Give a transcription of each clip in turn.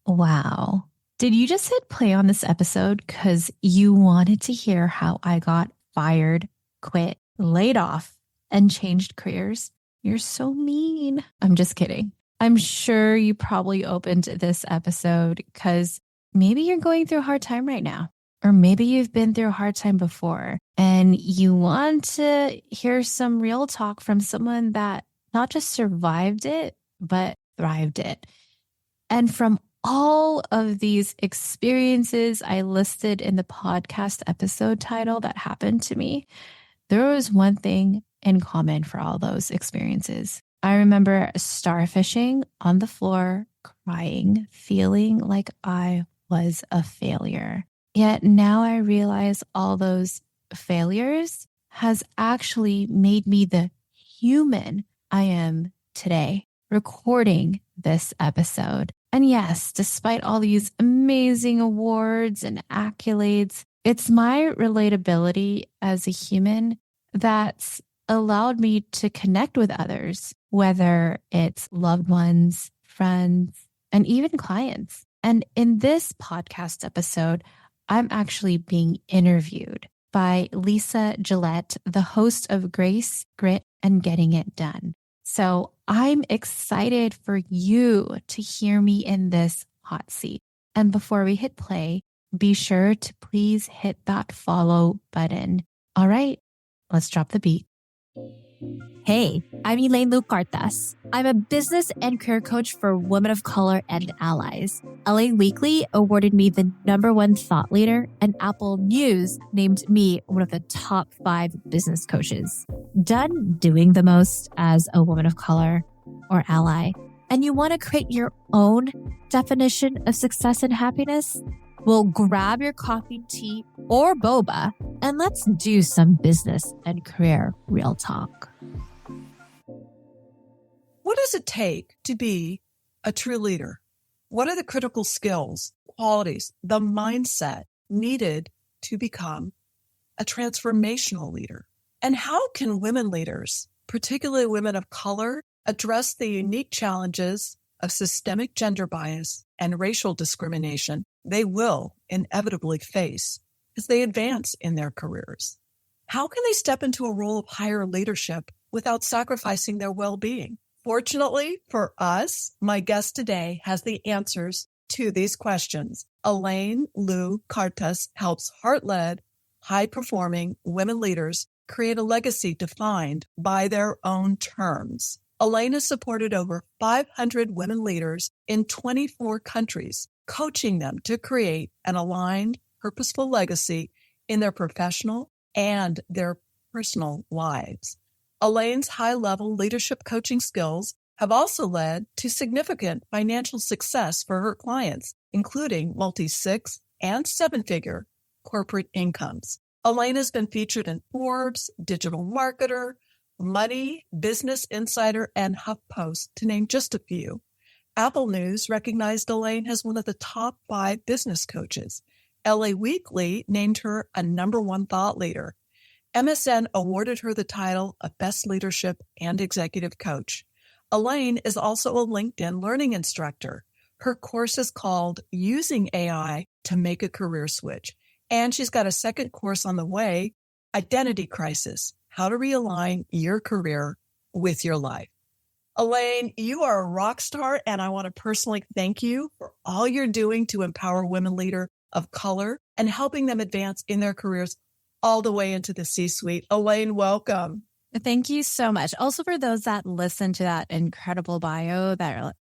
Wow. Did you just hit play on this episode because you wanted to hear how I got fired, quit, laid off, and changed careers? You're so mean. I'm just kidding. I'm sure you probably opened this episode because maybe you're going through a hard time right now, or maybe you've been through a hard time before and you want to hear some real talk from someone that not just survived it, but thrived it. And from all of these experiences I listed in the podcast episode title that happened to me, there was one thing in common for all those experiences. I remember starfishing on the floor, crying, feeling like I was a failure. Yet now I realize all those failures has actually made me the human I am today, recording this episode. And yes, despite all these amazing awards and accolades, it's my relatability as a human that's allowed me to connect with others, whether it's loved ones, friends, and even clients. And in this podcast episode, I'm actually being interviewed by Lisa Gillette, the host of Grace, Grit, and Getting It Done. So I'm excited for you to hear me in this hot seat. And before we hit play, be sure to please hit that follow button. All right, let's drop the beat. Hey, I'm Elaine Lou Cartas. I'm a business and career coach for women of color and allies. LA Weekly awarded me the #1 thought leader, and Apple News named me one of the top 5 business coaches. Done doing the most as a woman of color or ally, and you want to create your own definition of success and happiness? Well, grab your coffee, tea, or boba, and let's do some business and career real talk. What does it take to be a true leader? What are the critical skills, qualities, the mindset needed to become a transformational leader? And how can women leaders, particularly women of color, address the unique challenges of systemic gender bias and racial discrimination they will inevitably face as they advance in their careers? How can they step into a role of higher leadership without sacrificing their well-being? Fortunately for us, my guest today has the answers to these questions. Elaine Lou Cartas helps heart-led, high-performing women leaders create a legacy defined by their own terms. Elaine has supported over 500 women leaders in 24 countries, coaching them to create an aligned, purposeful legacy in their professional and their personal lives. Elaine's high-level leadership coaching skills have also led to significant financial success for her clients, including multi-6 and 7-figure corporate incomes. Elaine has been featured in Forbes, Digital Marketer, Money, Business Insider, and HuffPost, to name just a few. Apple News recognized Elaine as one of the top 5 business coaches. LA Weekly named her a #1 thought leader. MSN awarded her the title of Best Leadership and Executive Coach. Elaine is also a LinkedIn learning instructor. Her course is called Using AI to Make a Career Switch. And she's got a second course on the way, Identity Crisis, How to Realign Your Career with Your Life. Elaine, you are a rock star, and I want to personally thank you for all you're doing to empower women leaders of color and helping them advance in their careers all the way into the C-suite. Elaine, welcome. Thank you so much. Also, for those that listen to that incredible bio that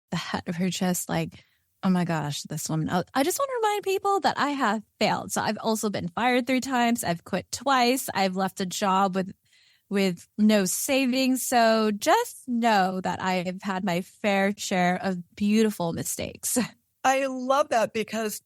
are just like, oh my gosh, this woman. I just want to remind people that I have failed. So I've also been fired 3 times. I've quit twice. I've left a job with no savings. So just know that I have had my fair share of beautiful mistakes. I love that because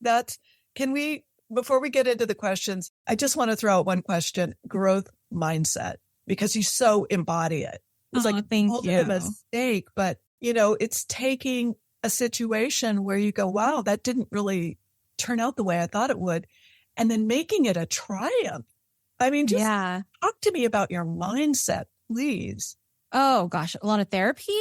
before we get into the questions, I just want to throw out one question: growth mindset, because you so embody it. It's Thank you. A mistake, but it's taking a situation where you go, wow, that didn't really turn out the way I thought it would, and then making it a triumph. I mean, just talk to me about your mindset, please. Oh gosh, a lot of therapy.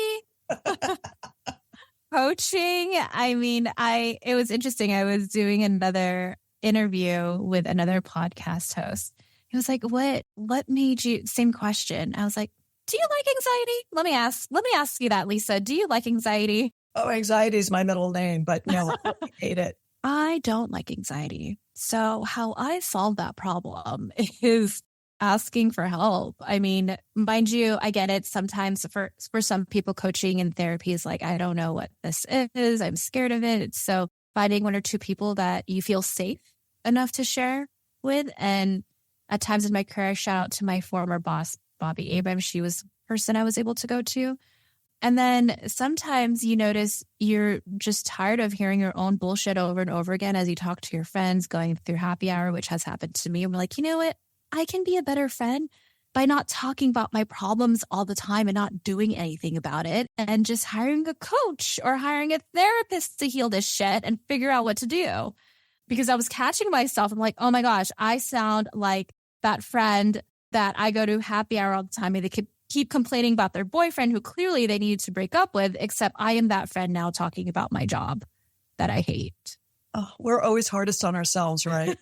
Coaching, I mean, it was interesting. I was doing another interview with another podcast host. He was like, what made you, same question. I was like, do you like anxiety? Let me ask you that, Lisa. Do you like anxiety? Oh, anxiety is my middle name, but no, I hate it. I don't like anxiety. So how I solve that problem is asking for help. I mean, mind you, I get it. Sometimes for some people, coaching and therapy is like, I don't know what this is. I'm scared of it. So finding one or two people that you feel safe enough to share with. And at times in my career, I shout out to my former boss, Bobby Abrams. She was the person I was able to go to. And then sometimes you notice you're just tired of hearing your own bullshit over and over again as you talk to your friends going through happy hour, which has happened to me. And we're like, you know what? I can be a better friend by not talking about my problems all the time and not doing anything about it and just hiring a coach or hiring a therapist to heal this shit and figure out what to do. Because I was catching myself. I'm like, oh my gosh, I sound like that friend that I go to happy hour all the time and they keep complaining about their boyfriend who clearly they needed to break up with, except I am that friend now talking about my job that I hate. Oh, we're always hardest on ourselves, right?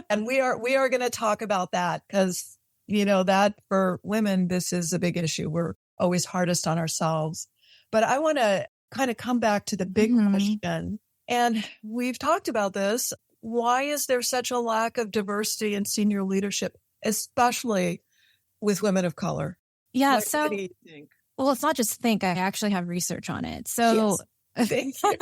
And we are going to talk about that because, you know, that for women, this is a big issue. We're always hardest on ourselves. But I want to kind of come back to the big question. And we've talked about this. Why is there such a lack of diversity in senior leadership, especially with women of color? Yeah. What do you think? Well, it's not just think. I actually have research on it. So, yes. Thank you.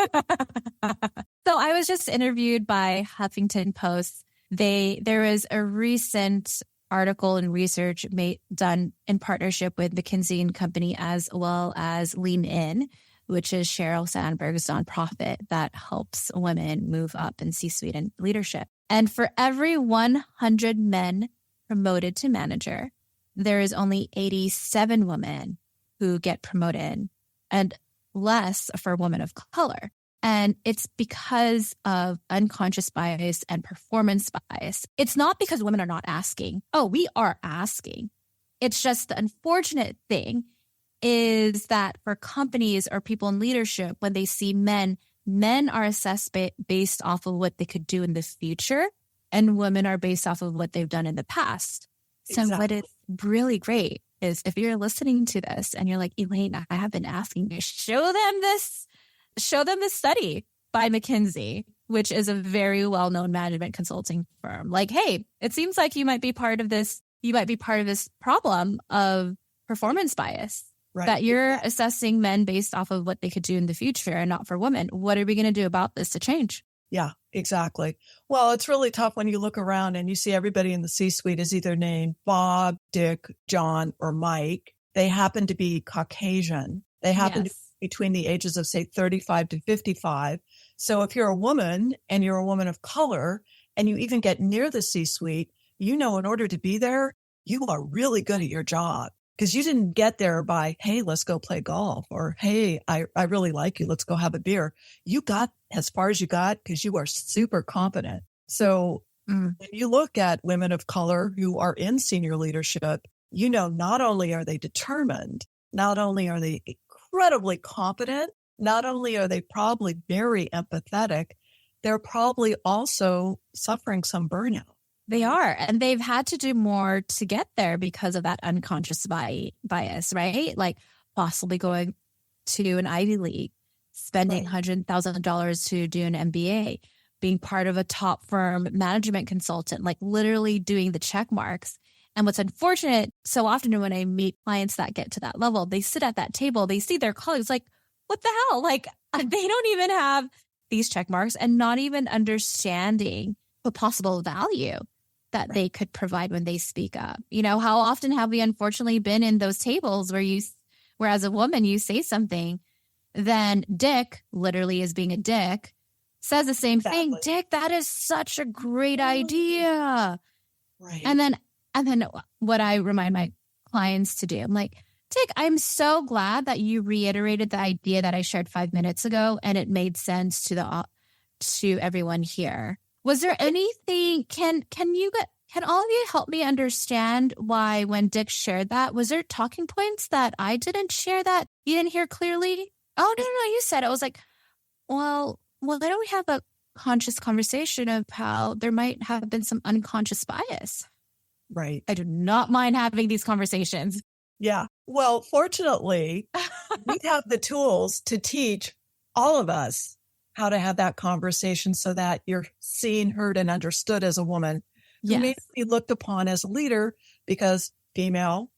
So I was just interviewed by Huffington Post. There was a recent article and research done in partnership with McKinsey and Company, as well as Lean In, which is Sheryl Sandberg's nonprofit that helps women move up in C-suite and leadership. And for every 100 men promoted to manager, there is only 87 women who get promoted and less for women of color. And it's because of unconscious bias and performance bias. It's not because women are not asking. Oh, we are asking. It's just the unfortunate thing is that for companies or people in leadership, when they see men are assessed based off of what they could do in the future, and women are based off of what they've done in the past. So what is really great is if you're listening to this and you're like, Elaine, I have been asking you, show them this study by McKinsey, which is a very well-known management consulting firm. Like, hey, it seems like you might be part of this problem of performance bias, right? That you're assessing men based off of what they could do in the future and not for women. What are we going to do about this to change? Yeah, exactly. Well, it's really tough when you look around and you see everybody in the C-suite is either named Bob, Dick, John, or Mike. They happen to be Caucasian. They happen to be between the ages of, say, 35 to 55. So if you're a woman and you're a woman of color and you even get near the C-suite, you know, in order to be there, you are really good at your job. Because you didn't get there by, hey, let's go play golf, or, hey, I really like you, let's go have a beer. You got as far as you got because you are super competent. So when you look at women of color who are in senior leadership, you know, not only are they determined, not only are they incredibly competent, not only are they probably very empathetic, they're probably also suffering some burnout. They are. And they've had to do more to get there because of that unconscious bias, right? Like possibly going to an Ivy League, spending $100,000 to do an MBA, being part of a top firm management consultant, like literally doing the check marks. And what's unfortunate, so often when I meet clients that get to that level, they sit at that table, they see their colleagues like, what the hell? Like they don't even have these check marks and not even understanding the possible value that they could provide when they speak up. You know, how often have we unfortunately been in those tables where as a woman, you say something, then Dick, literally as being a dick, says the same thing. Dick, that is such a great idea. Right. And then what I remind my clients to do, I'm like, Dick, I'm so glad that you reiterated the idea that I shared 5 minutes ago and it made sense to everyone here. Was there anything, can all of you help me understand why when Dick shared that, was there talking points that I didn't share that you didn't hear clearly? Oh, no, you said it. I was like, well, why don't we have a conscious conversation of how there might have been some unconscious bias? Right. I do not mind having these conversations. Yeah. Well, fortunately, we have the tools to teach all of us how to have that conversation so that you're seen, heard, and understood as a woman who may be looked upon as a leader because female,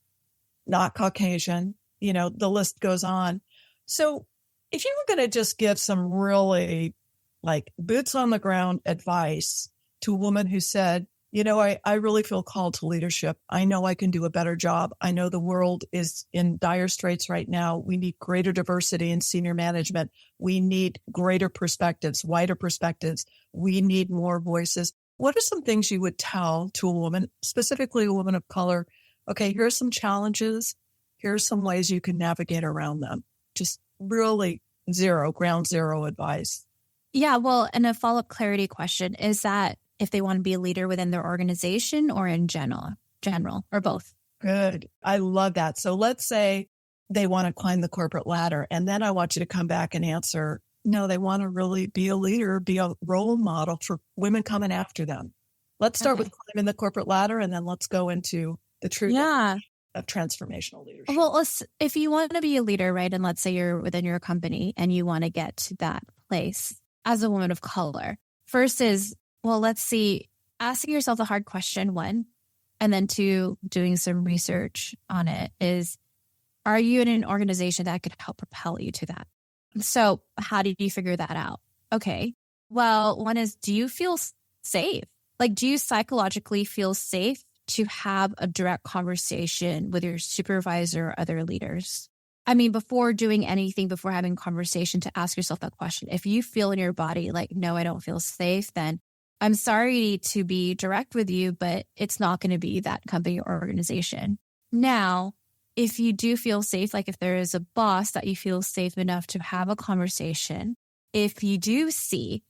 not Caucasian, the list goes on. So if you were going to just give some really like boots on the ground advice to a woman who said, I really feel called to leadership. I know I can do a better job. I know the world is in dire straits right now. We need greater diversity in senior management. We need greater perspectives, wider perspectives. We need more voices. What are some things you would tell to a woman, specifically a woman of color? Okay, here's some challenges. Here's some ways you can navigate around them. Just really ground zero advice. Yeah, well, and a follow-up clarity question is that if they want to be a leader within their organization or in general, or both. Good. I love that. So let's say they want to climb the corporate ladder, and then I want you to come back and answer, no, they want to really be a leader, be a role model for women coming after them. Let's start with climbing the corporate ladder, and then let's go into the true of transformational leadership. Well, if you want to be a leader, right, and let's say you're within your company and you want to get to that place as a woman of color, first is, well, let's see, asking yourself the hard question, one, and then two, doing some research on it is, are you in an organization that could help propel you to that? So how did you figure that out? Okay. Well, one is, do you feel safe? Like, do you psychologically feel safe to have a direct conversation with your supervisor or other leaders? I mean, before doing anything, before having a conversation, to ask yourself that question. If you feel in your body like, no, I don't feel safe, then I'm sorry to be direct with you, but it's not going to be that company or organization. Now, if you do feel safe, like if there is a boss that you feel safe enough to have a conversation, if you do see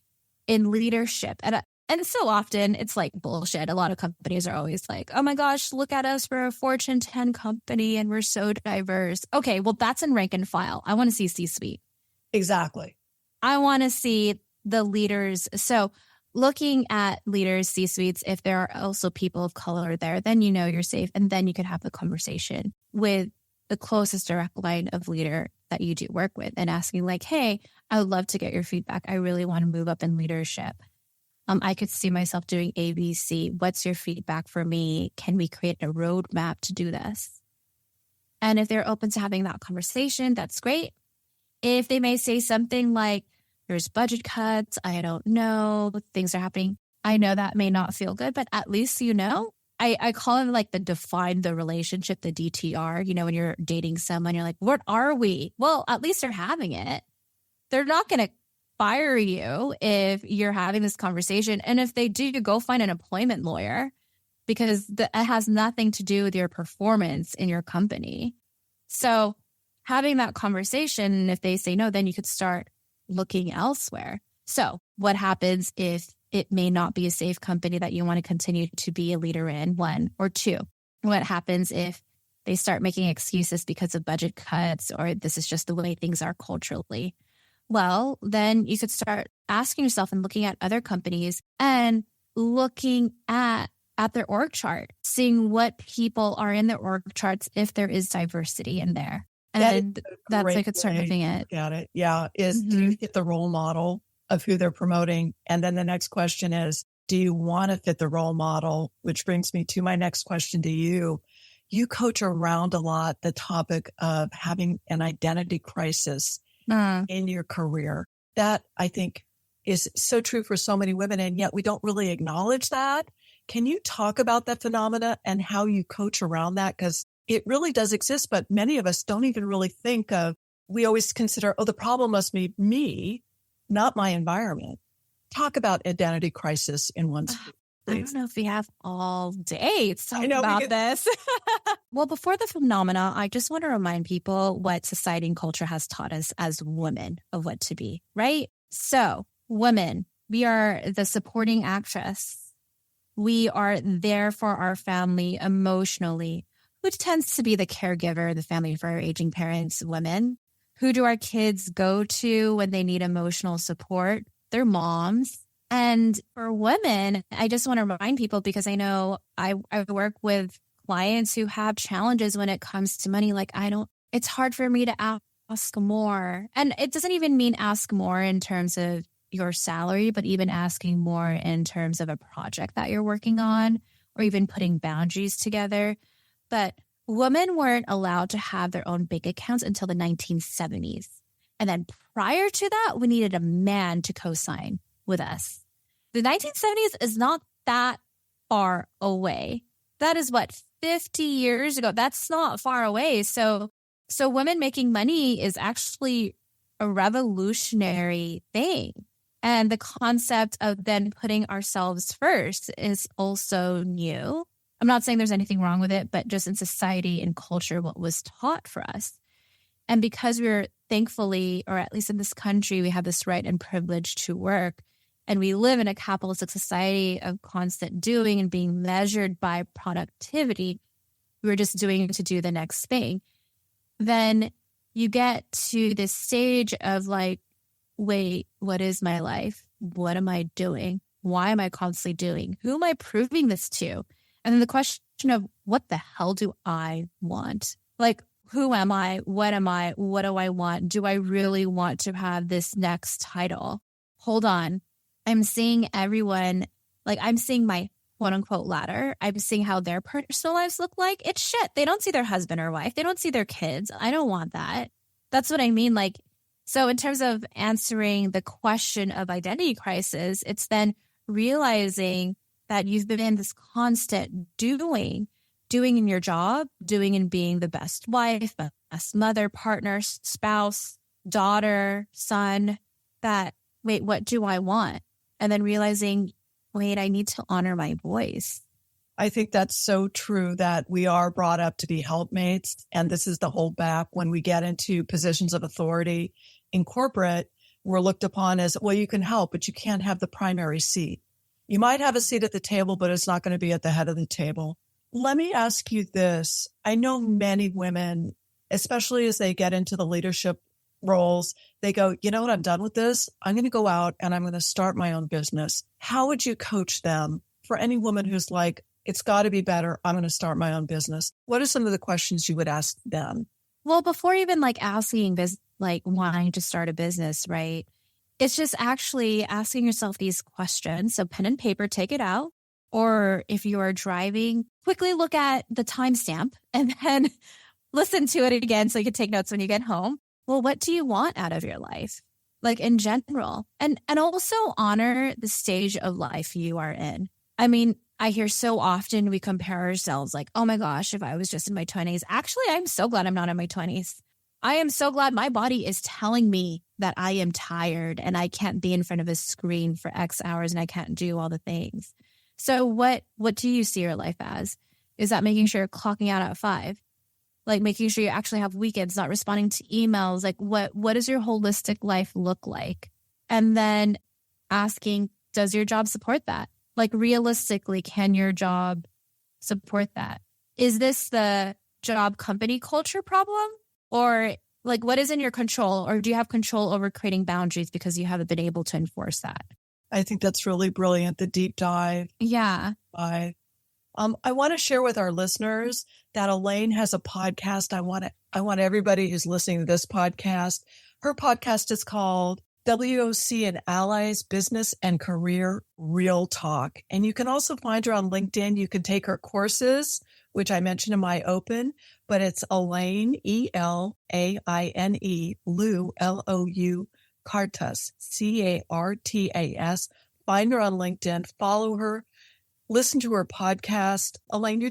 in leadership, and so often it's like bullshit. A lot of companies are always like, oh my gosh, look at us. We're a Fortune 10 company and we're so diverse. Okay, well, that's in rank and file. I want to see C-suite. Exactly. I want to see the leaders. So looking at leaders, C-suites, if there are also people of color there, then you know you're safe. And then you could have the conversation with the closest direct line of leader that you do work with and asking like, hey, I would love to get your feedback. I really want to move up in leadership. I could see myself doing ABC. What's your feedback for me? Can we create a roadmap to do this? And if they're open to having that conversation, that's great. If they may say something like, there's budget cuts, I don't know, things are happening, I know that may not feel good, but at least you know. I call it like the define the relationship, the DTR. When you're dating someone, you're like, what are we? Well, at least they're having it. They're not going to fire you if you're having this conversation. And if they do, go find an employment lawyer because it has nothing to do with your performance in your company. So having that conversation, and if they say no, then you could start looking elsewhere. So what happens if it may not be a safe company that you want to continue to be a leader in, one, or two? What happens if they start making excuses because of budget cuts or this is just the way things are culturally? Well, then you could start asking yourself and looking at other companies and looking at their org chart, seeing what people are in their org charts if there is diversity in there. And that's like a start moving it. Got it. Yeah. Do you fit the role model of who they're promoting? And then the next question is, do you want to fit the role model? Which brings me to my next question to you. You coach around a lot the topic of having an identity crisis in your career. That I think is so true for so many women, and yet we don't really acknowledge that. Can you talk about that phenomena and how you coach around that? Because it really does exist, but many of us don't even really think of, we always consider, the problem must be me, not my environment. Talk about identity crisis in one speech. I don't know if we have all day to talk about this. Well, before the phenomena, I just want to remind people what society and culture has taught us as women of what to be, right? So, women, we are the supporting actress. We are there for our family emotionally, which tends to be the caregiver, the family for our aging parents, women Who do our kids go to when they need emotional support? Their moms. And for women, I just want to remind people, because I know I work with clients who have challenges when it comes to money. Like, it's hard for me to ask more. And it doesn't even mean ask more in terms of your salary, but even asking more in terms of a project that you're working on, or even putting boundaries together. But women weren't allowed to have their own bank accounts until the 1970s. And then prior to that, we needed a man to co-sign with us. The 1970s is not that far away. That is 50 years ago. That's not far away. So women making money is actually a revolutionary thing. And the concept of then putting ourselves first is also new. I'm not saying there's anything wrong with it, but just in society and culture, what was taught for us. And because we're thankfully, or at least in this country, we have this right and privilege to work, and we live in a capitalistic society of constant doing and being measured by productivity, we're just doing to do the next thing. Then you get to this stage of like, wait, what is my life? What am I doing? Why am I constantly doing? Who am I proving this to? And then the question of, what the hell do I want? Like, who am I? What am I? What do I want? Do I really want to have this next title? Hold on. I'm seeing everyone, like, I'm seeing my quote unquote ladder. I'm seeing how their personal lives look like. It's shit. They don't see their husband or wife. They don't see their kids. I don't want that. That's what I mean. Like, so in terms of answering the question of identity crisis, it's then realizing that you've been in this constant doing in your job, doing and being the best wife, best mother, partner, spouse, daughter, son, that, wait, what do I want? And then realizing, wait, I need to honor my voice. I think that's so true, that we are brought up to be helpmates. And this is the holdback when we get into positions of authority in corporate. We're looked upon as, well, you can help, but you can't have the primary seat. You might have a seat at the table, but it's not going to be at the head of the table. Let me ask you this. I know many women, especially as they get into the leadership roles, they go, you know what, I'm done with this. I'm going to go out and I'm going to start my own business. How would you coach them? For any woman who's like, it's got to be better, I'm going to start my own business. What are some of the questions you would ask them? Well, before even like asking this, like wanting to start a business, right? It's just actually asking yourself these questions. So pen and paper, take it out. Or if you are driving, quickly look at the timestamp and then listen to it again so you can take notes when you get home. Well, what do you want out of your life? Like in general, and also honor the stage of life you are in. I mean, I hear so often we compare ourselves like, oh my gosh, if I was just in my 20s. Actually, I'm so glad I'm not in my 20s. I am so glad my body is telling me that I am tired and I can't be in front of a screen for X hours and I can't do all the things. So what do you see your life as? Is that making sure you're clocking out at 5? Like making sure you actually have weekends, not responding to emails? Like what does your holistic life look like? And then asking, does your job support that? Like realistically, can your job support that? Is this the job company culture problem? Or like what is in your control? Or do you have control over creating boundaries because you haven't been able to enforce that? I think that's really brilliant, the deep dive. Yeah. I want to share with our listeners that Elaine has a podcast. I want everybody who's listening to this podcast. Her podcast is called WOC Allies Business and Career Realtalk. And you can also find her on LinkedIn. You can take her courses, which I mentioned in my open, but it's Elaine, Elaine, Lou, Lou, Cartas, Cartas. Find her on LinkedIn, follow her, listen to her podcast. Elaine,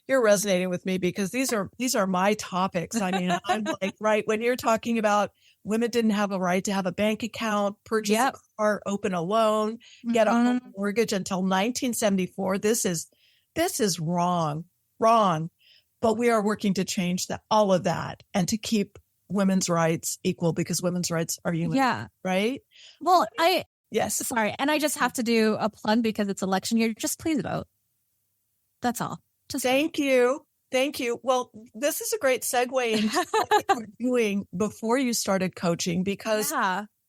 you're resonating with me because these are my topics. I mean, I'm like, right, when you're talking about women didn't have a right to have a bank account, purchase a car, open a loan, get a home mortgage until 1974. This is wrong. But we are working to change all of that and to keep women's rights equal because women's rights are human. Yeah. Right? Well, Yes. Sorry. And I just have to do a plug because it's election year. Just please vote. That's all. Thank you. Thank you. Well, this is a great segue into what you were doing before you started coaching, because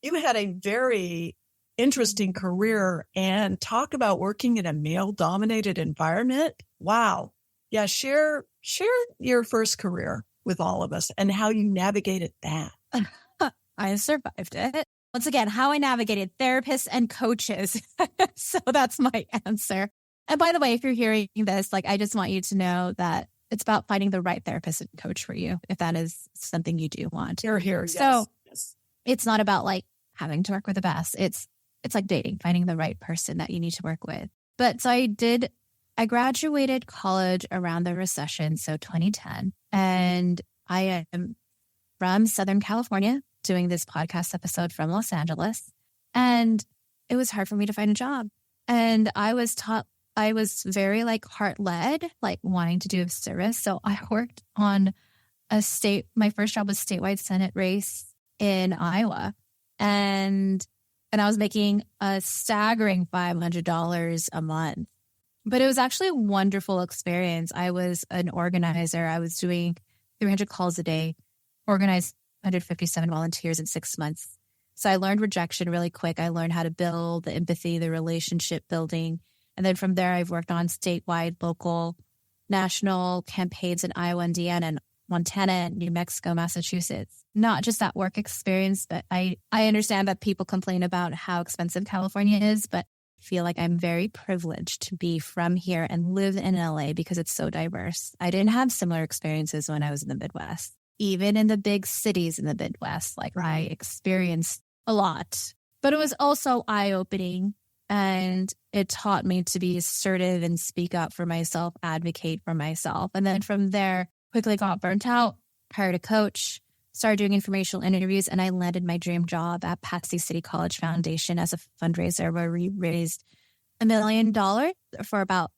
you had a very interesting career, and talk about working in a male-dominated environment. Wow. Yeah, share your first career with all of us and how you navigated that. I survived it. Once again, how I navigated therapists and coaches. So that's my answer. And by the way, if you're hearing this, like, I just want you to know that it's about finding the right therapist and coach for you, if that is something you do want. Here. So yes. It's not about like having to work with the best. It's like dating, finding the right person that you need to work with. But so I graduated college around the recession, so 2010. And I am from Southern California doing this podcast episode from Los Angeles. And it was hard for me to find a job. And I was very like heart-led, like wanting to do service. So I worked on my first job was statewide Senate race in Iowa. And I was making a staggering $500 a month. But it was actually a wonderful experience. I was an organizer. I was doing 300 calls a day, organized 157 volunteers in 6 months. So I learned rejection really quick. I learned how to build the empathy, the relationship building. And then from there, I've worked on statewide, local, national campaigns in Iowa, Indiana, and Montana, New Mexico, Massachusetts. Not just that work experience, but I understand that people complain about how expensive California is, but I feel like I'm very privileged to be from here and live in LA because it's so diverse. I didn't have similar experiences when I was in the Midwest. Even in the big cities in the Midwest, like I experienced a lot. But it was also eye-opening, and it taught me to be assertive and speak up for myself, advocate for myself. And then from there, quickly got burnt out, hired a coach, started doing informational interviews, and I landed my dream job at Pasadena City College Foundation as a fundraiser, where we raised $1 million for about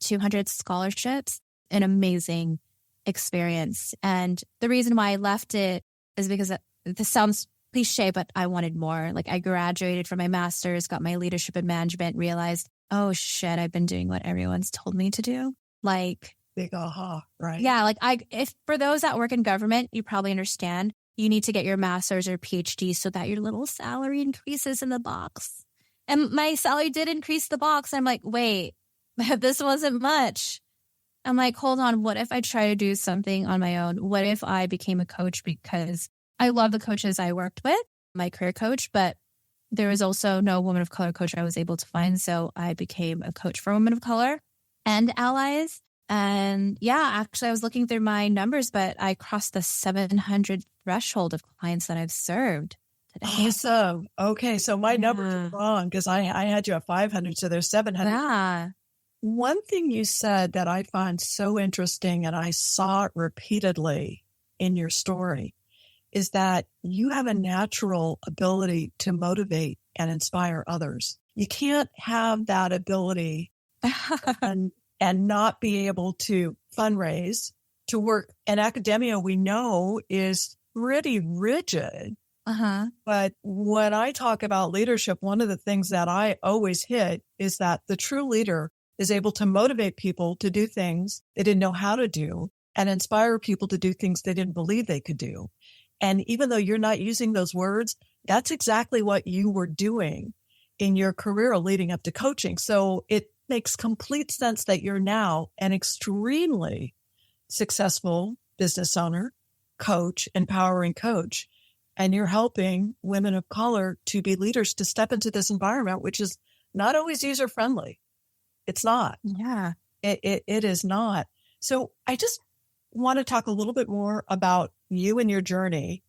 200 scholarships. An amazing experience. And the reason why I left it is because this sounds cliche, but I wanted more. Like, I graduated from my master's, got my leadership and management, realized, oh shit, I've been doing what everyone's told me to do. Like, big aha, right? Yeah. Like, if for those that work in government, you probably understand you need to get your master's or PhD so that your little salary increases in the box. And my salary did increase the box. I'm like, wait, this wasn't much. I'm like, hold on, what if I try to do something on my own? What if I became a coach? Because I love the coaches I worked with, my career coach, but there was also no woman of color coach I was able to find. So I became a coach for women of color and allies. And yeah, actually, I was looking through my numbers, but I crossed the 700 threshold of clients that I've served today. Awesome. Okay. So my numbers are wrong because I had you at 500. So there's 700. Yeah. One thing you said that I find so interesting, and I saw it repeatedly in your story, is that you have a natural ability to motivate and inspire others. You can't have that ability and not be able to fundraise, to work. And academia, we know, is pretty rigid. But when I talk about leadership, one of the things that I always hit is that the true leader is able to motivate people to do things they didn't know how to do and inspire people to do things they didn't believe they could do. And even though you're not using those words, that's exactly what you were doing in your career leading up to coaching. So it makes complete sense that you're now an extremely successful business owner, coach, empowering coach, and you're helping women of color to be leaders, to step into this environment, which is not always user-friendly. It's not. Yeah. It is not. So I just want to talk a little bit more about you and your journey.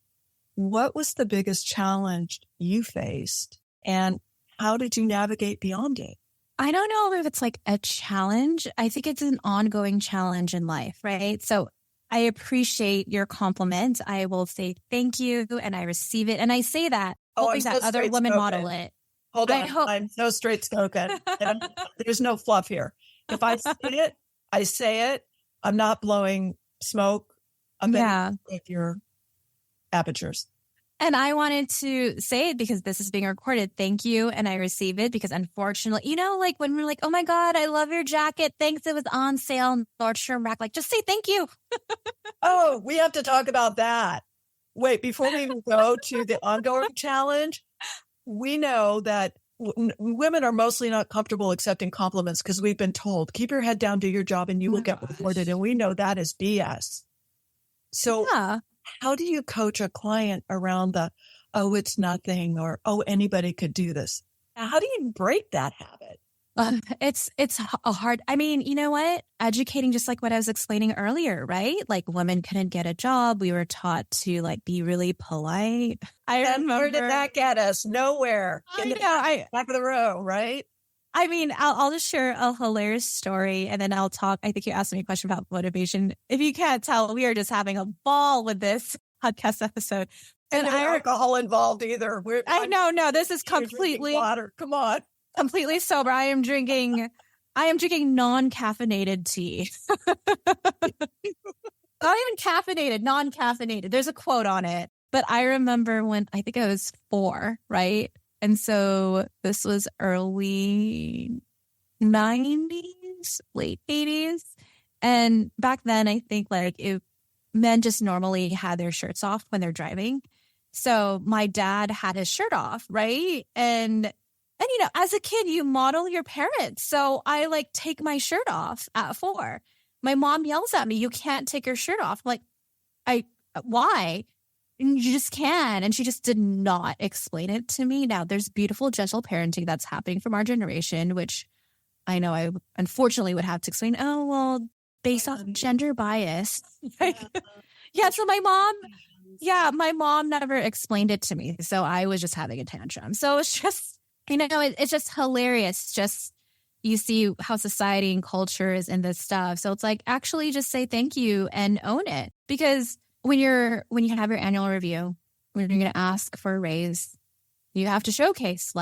What was the biggest challenge you faced, and how did you navigate beyond it? I don't know if it's like a challenge. I think it's an ongoing challenge in life, right? So I appreciate your compliment. I will say thank you, and I receive it. And I say that hoping that other women model it. Hold on. I'm so straight spoken. There's no fluff here. If I say it, I say it. I'm not blowing smoke. I'm with your apertures. And I wanted to say it because this is being recorded. Thank you. And I receive it because unfortunately, like when we're like, oh my God, I love your jacket. Thanks. It was on sale in Nordstrom Rack. Like, just say thank you. Oh, we have to talk about that. Wait, before we even go to the ongoing challenge, we know that women are mostly not comfortable accepting compliments because we've been told, keep your head down, do your job, and you will get rewarded. And we know that is BS. So how do you coach a client around oh, it's nothing, or, oh, anybody could do this? How do you break that habit? It's a hard, you know what? Educating, just like what I was explaining earlier, right? Like women couldn't get a job. We were taught to like be really polite. Where did that get us? Nowhere. Back of the row, right? I'll just share a hilarious story and then I'll talk. I think you asked me a question about motivation. If you can't tell, we are just having a ball with this podcast episode. And alcohol involved either. No, this is completely water. Come on. Completely sober. I am drinking non-caffeinated tea. Not even caffeinated, non-caffeinated. There's a quote on it. But I remember when I think I was 4, right? And so this was early 90s, late 80s. And back then, I think men just normally had their shirts off when they're driving. So my dad had his shirt off, right? And as a kid, you model your parents. So I take my shirt off at 4. My mom yells at me, you can't take your shirt off. Why? And you just can. And she just did not explain it to me. Now, there's beautiful, gentle parenting that's happening from our generation, which I know I unfortunately would have to explain. Oh, well, based on gender bias. So my mom never explained it to me. So I was just having a tantrum. So it's just, it's just hilarious. Just you see how society and culture is in this stuff. So it's like, actually just say thank you and own it. Because when you have your annual review, when you're going to ask for a raise, you have to showcase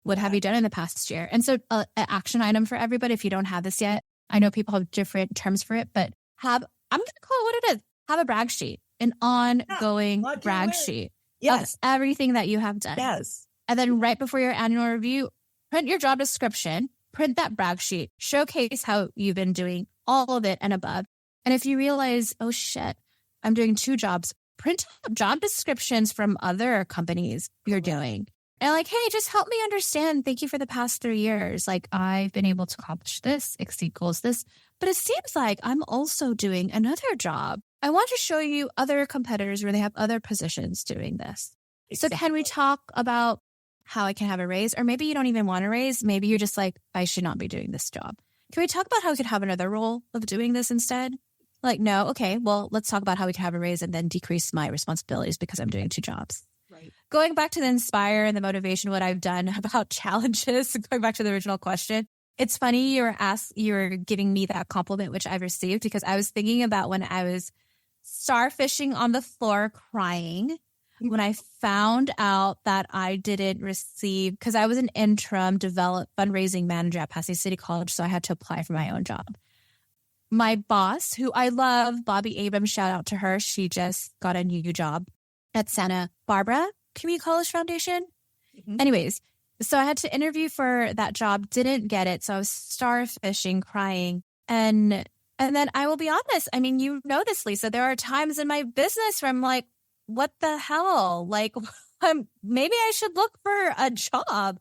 what have you done in the past year? And so an action item for everybody, if you don't have this yet, I know people have different terms for it, but I'm going to call it what it is. Have a brag sheet, an ongoing brag sheet of everything that you have done. Yes. And then right before your annual review, print your job description, print that brag sheet, showcase how you've been doing all of it and above. And if you realize, oh shit, I'm doing 2 jobs, print up job descriptions from other companies you're doing. And hey, just help me understand. Thank you for the past 3 years. I've been able to accomplish this, exceed goals, this, but it seems like I'm also doing another job. I want to show you other competitors where they have other positions doing this. Exactly. So can we talk about how I can have a raise? Or maybe you don't even want a raise. Maybe you're just I should not be doing this job. Can we talk about how we could have another role of doing this instead? No, okay, well, let's talk about how we can have a raise and then decrease my responsibilities because I'm doing 2 jobs. Right. Going back to the inspire and the motivation, what I've done about challenges, going back to the original question, it's funny you were giving me that compliment, which I've received, because I was thinking about when I was starfishing on the floor crying when I found out that I didn't receive, because I was an interim fundraising manager at Pasadena City College, so I had to apply for my own job. My boss, who I love, Bobby Abrams, shout out to her. She just got a new job at Santa Barbara Community College Foundation. Mm-hmm. Anyways, so I had to interview for that job, didn't get it. So I was starfishing, crying. And then I will be honest. You know this, Lisa. There are times in my business where I'm like, what the hell? Maybe I should look for a job,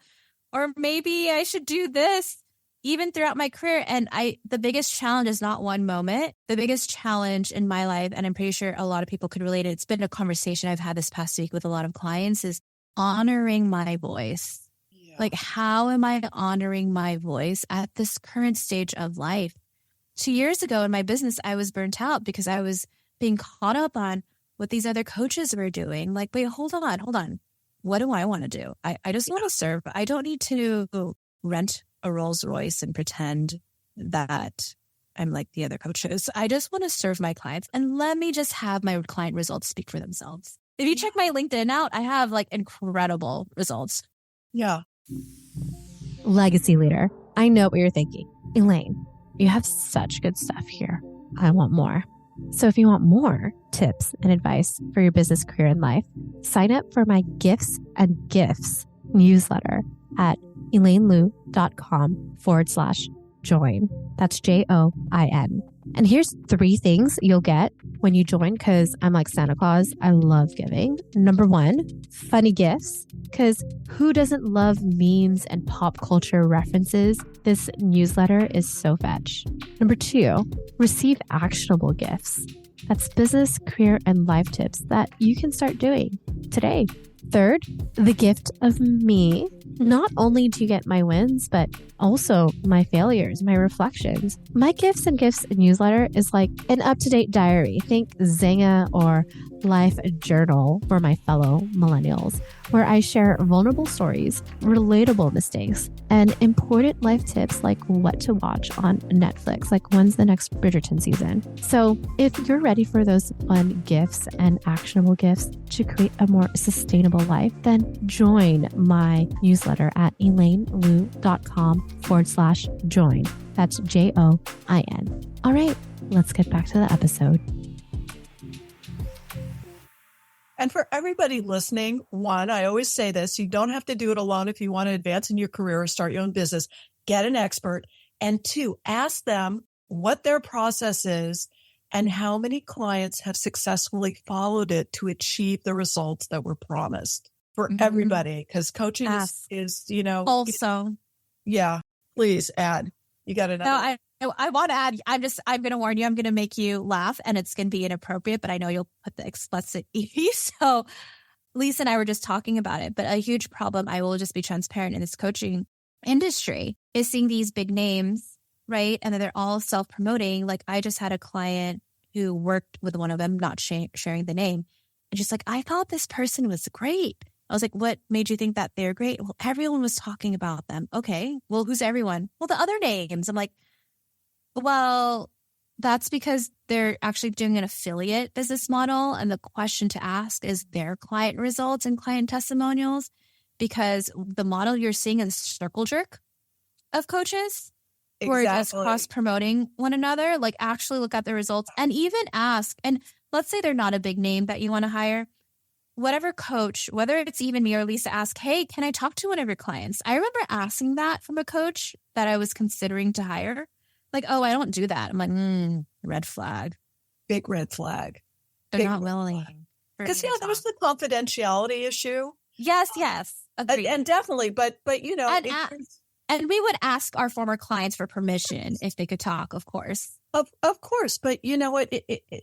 or maybe I should do this. Even throughout my career. And the biggest challenge is not one moment. The biggest challenge in my life, and I'm pretty sure a lot of people could relate, it's been a conversation I've had this past week with a lot of clients, is honoring my voice. Yeah. How am I honoring my voice at this current stage of life? 2 years ago in my business, I was burnt out because I was being caught up on what these other coaches were doing. Wait, hold on. What do I want to do? I just want to serve. I don't need to rent a Rolls Royce and pretend that I'm like the other coaches. I just want to serve my clients and let me just have my client results speak for themselves. If you check my LinkedIn out, I have incredible results. Yeah. Legacy leader. I know what you're thinking. Elaine, you have such good stuff here. I want more. So if you want more tips and advice for your business, career, and life, sign up for my Gifts and Gifts newsletter at elainelu.com/join. That's JOIN. And here's 3 things you'll get when you join, because I'm like Santa Claus. I love giving. Number 1, funny gifts, because who doesn't love memes and pop culture references? This newsletter is so fetch. Number 2, receive actionable gifts. That's business, career, and life tips that you can start doing today. Third, the gift of me. Not only do you get my wins, but also my failures, my reflections. My Gifts and Gifts newsletter is like an up-to-date diary. Think Zynga or Life Journal for my fellow millennials, where I share vulnerable stories, relatable mistakes, and important life tips like what to watch on Netflix, like when's the next Bridgerton season. So if you're ready for those fun gifts and actionable gifts to create a more sustainable life, then join my newsletter at elainelu.com/join. That's JOIN. All right, let's get back to the episode. And for everybody listening, 1, I always say this, you don't have to do it alone if you want to advance in your career or start your own business. Get an expert. And 2, ask them what their process is and how many clients have successfully followed it to achieve the results that were promised for everybody. Because coaching is, Also, yeah, please add. You got another. No, I want to add, I'm going to warn you, I'm going to make you laugh and it's going to be inappropriate, but I know you'll put the explicit E. So Lisa and I were just talking about it, but a huge problem, I will just be transparent in this coaching industry, is seeing these big names, right? And then they're all self-promoting. Like I just had a client who worked with one of them, not sharing the name. And she's like, I thought this person was great. I was like, what made you think that they're great? Well, everyone was talking about them. Okay, well, who's everyone? Well, the other names. I'm like, well, that's because they're actually doing an affiliate business model. And the question to ask is their client results and client testimonials, because the model you're seeing is circle jerk of coaches who are just cross-promoting one another. Like actually look at the results and even ask. And let's say they're not a big name that you want to hire. Whatever coach, whether it's even me or Lisa, ask, hey, can I talk to one of your clients? I remember asking that from a coach that I was considering to hire. Like, oh, I don't do that. I'm like, red flag. Big red flag. They're not willing. Because, that was the confidentiality issue. Yes. Agreed. And definitely, but and we would ask our former clients for permission if they could talk, of course. Of course. But you know what?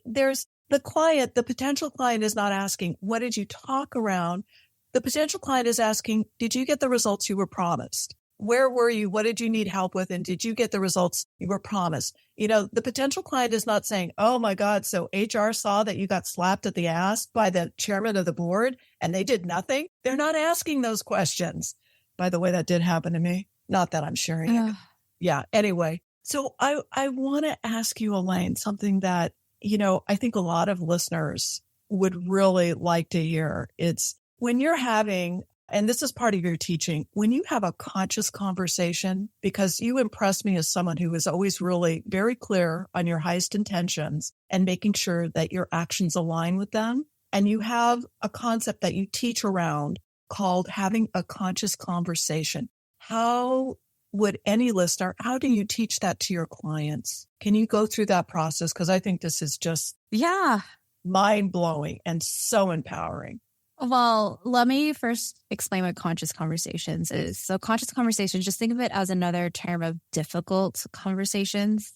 There's the client, the potential client is not asking, what did you talk around? The potential client is asking, did you get the results you were promised? Where were you? What did you need help with? And did you get the results you were promised? The potential client is not saying, oh my God, so HR saw that you got slapped at the ass by the chairman of the board and they did nothing. They're not asking those questions. By the way, that did happen to me. Not that I'm sharing it. Yeah. Anyway, so I want to ask you, Elaine, something that, I think a lot of listeners would really like to hear. It's when you're having, and this is part of your teaching, when you have a conscious conversation, because you impress me as someone who is always really very clear on your highest intentions and making sure that your actions align with them. And you have a concept that you teach around called having a conscious conversation. How would any listener, how do you teach that to your clients? Can you go through that process? Because I think this is just mind-blowing and so empowering. Well, let me first explain what conscious conversations is. So conscious conversations, just think of it as another term of difficult conversations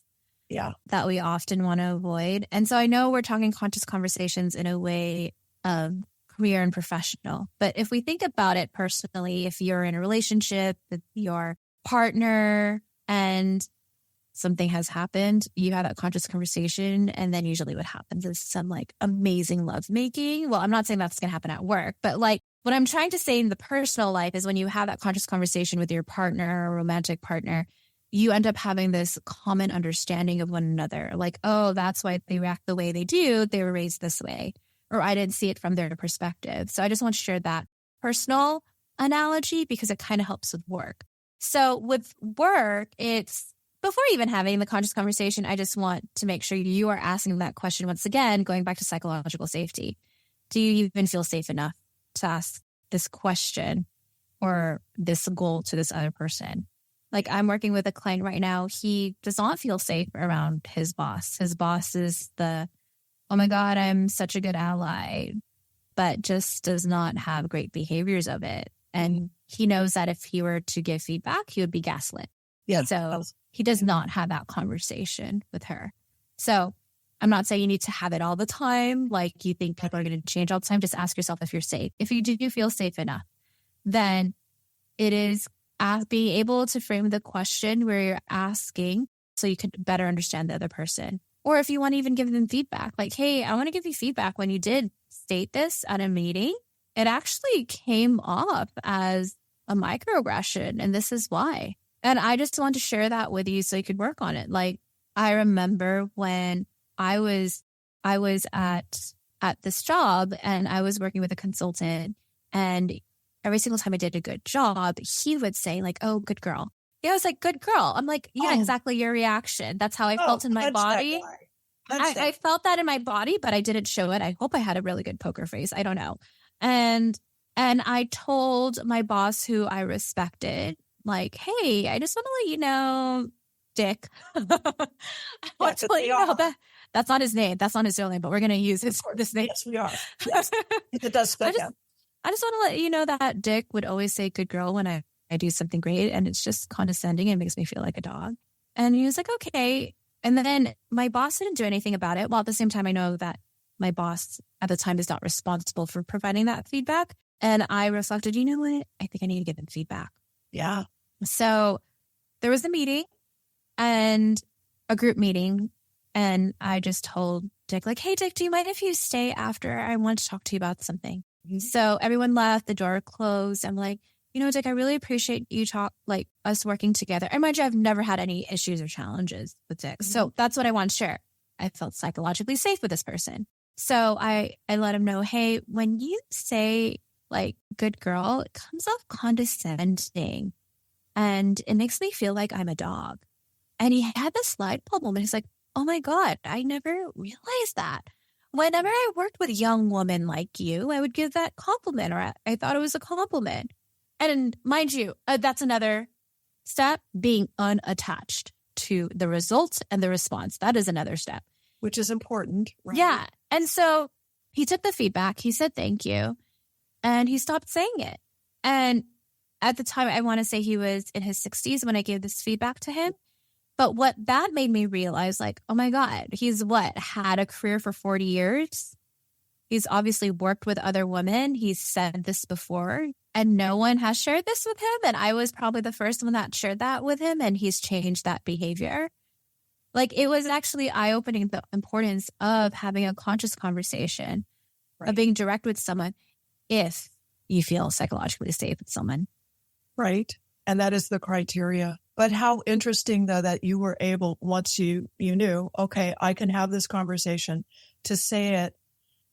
that we often want to avoid. And so I know we're talking conscious conversations in a way of career and professional. But if we think about it personally, if you're in a relationship with your partner and something has happened, you have that conscious conversation. And then usually what happens is some like amazing lovemaking. Well, I'm not saying that's going to happen at work, but like what I'm trying to say in the personal life is when you have that conscious conversation with your partner or romantic partner, you end up having this common understanding of one another. Like, oh, that's why they react the way they do. They were raised this way, or I didn't see it from their perspective. So I just want to share that personal analogy because it kind of helps with work. So with work, it's before even having the conscious conversation, I just want to make sure you are asking that question once again, going back to psychological safety. Do you even feel safe enough to ask this question or this goal to this other person? Like, I'm working with a client right now. He does not feel safe around his boss. His boss is the, oh my God, I'm such a good ally, but just does not have great behaviors of it. And he knows that if he were to give feedback, he would be gaslit. Yeah. So he does not have that conversation with her. So I'm not saying you need to have it all the time. Like, you think people are going to change all the time. Just ask yourself if you're safe. If you do feel safe enough, then it is being able to frame the question where you're asking so you can better understand the other person. Or if you want to even give them feedback, like, hey, I want to give you feedback when you did state this at a meeting. It actually came off as a microaggression, and this is why. And I just want to share that with you so you could work on it. Like, I remember when I was at this job and I was working with a consultant, and every single time I did a good job, he would say like, oh, good girl. Yeah, I was like, good girl. I'm like, yeah, exactly your reaction. That's how I felt in my body. I felt that in my body, but I didn't show it. I hope I had a really good poker face. I don't know. And I told my boss, who I respected, like, hey, I just want to let you know, Dick. I want to let you know that that's not his name. That's not his real name, but we're going to use this name. Yes, we are. Yes. It does fit him. I just want to let you know that Dick would always say good girl when I do something great, and it's just condescending and makes me feel like a dog. And he was like, okay. And then my boss didn't do anything about it. Well, at the same time, I know that my boss at the time is not responsible for providing that feedback. And I reflected, you know what? I think I need to give them feedback. Yeah. So there was a meeting, and a group meeting. And I just told Dick, like, hey, Dick, do you mind if you stay after? I want to talk to you about something. Mm-hmm. So everyone left, the door closed. I'm like, you know, Dick, I really appreciate you us working together. And mind you, I've never had any issues or challenges with Dick. Mm-hmm. So that's what I want to share. I felt psychologically safe with this person. So I let him know, hey, when you say like good girl, it comes off condescending and it makes me feel like I'm a dog. And he had this light bulb moment. He's like, oh my God, I never realized that. Whenever I worked with young women like you, I would give that compliment, or I thought it was a compliment. And mind you, that's another step, being unattached to the results and the response. That is another step. Which is important, right? Yeah. And so he took the feedback. He said, thank you. And he stopped saying it. And at the time, I want to say he was in his 60s when I gave this feedback to him. But what that made me realize, like, oh my God, he's had a career for 40 years. He's obviously worked with other women. He's said this before, and no one has shared this with him. And I was probably the first one that shared that with him, and he's changed that behavior. Like, it was actually eye-opening, the importance of having a conscious conversation, right, of being direct with someone if you feel psychologically safe with someone. Right. And that is the criteria. But how interesting, though, that you were able, once you knew, okay, I can have this conversation, to say it.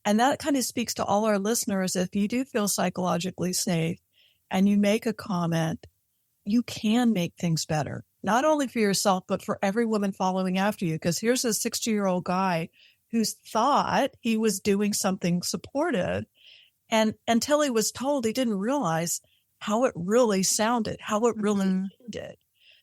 And that kind of speaks to all our listeners. If you do feel psychologically safe and you make a comment, you can make things better, not only for yourself, but for every woman following after you. Because here's a 60-year-old guy who thought he was doing something supportive. And until he was told, he didn't realize how it really sounded, how it really did.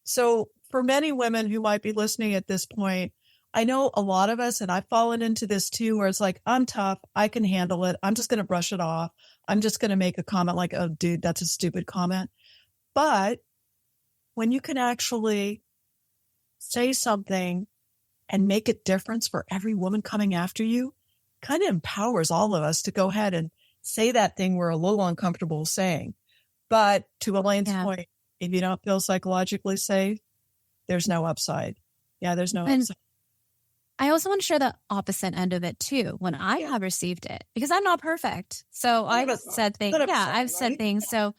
So for many women who might be listening at this point, I know a lot of us, and I've fallen into this too, where it's like, I'm tough, I can handle it, I'm just going to brush it off. I'm just going to make a comment like, oh, dude, that's a stupid comment. But when you can actually say something and make a difference for every woman coming after you, kind of empowers all of us to go ahead and say that thing we're a little uncomfortable saying. But to Elaine's point, if you don't feel psychologically safe, there's no upside. Yeah, there's no upside. I also want to share the opposite end of it too, when I have received it, because I'm not perfect. So I've said things. I've said things. So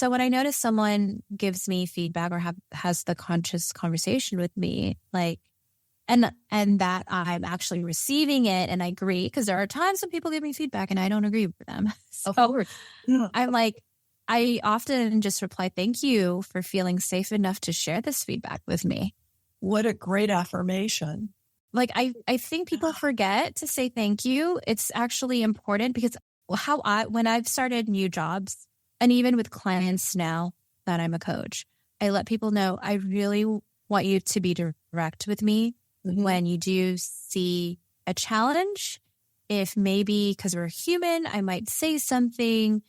when I notice someone gives me feedback or has the conscious conversation with me, like, and that I'm actually receiving it and I agree, because there are times when people give me feedback and I don't agree with them. So I'm like, I often just reply, thank you for feeling safe enough to share this feedback with me. What a great affirmation. Like, I think people forget to say thank you. It's actually important because when I've started new jobs and even with clients now that I'm a coach, I let people know I really want you to be direct with me when you do see a challenge. If maybe because we're human, I might say something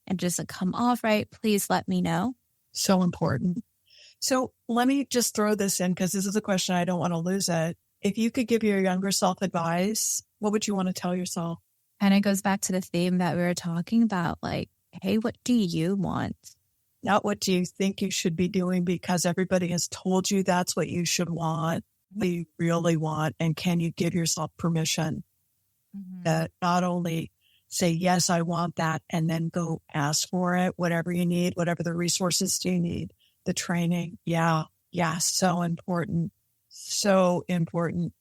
and just come off right. Please let me know. So important. So let me just throw this in because this is a question. I don't want to lose it. If you could give your younger self advice, what would you want to tell yourself? And it goes back to the theme that we were talking about, like, hey, what do you want? Not what do you think you should be doing because everybody has told you that's what you should want, what you really want. And can you give yourself permission that not only say, yes, I want that, and then go ask for it, whatever you need, whatever the resources do you need, the training. Yeah. So important. So important.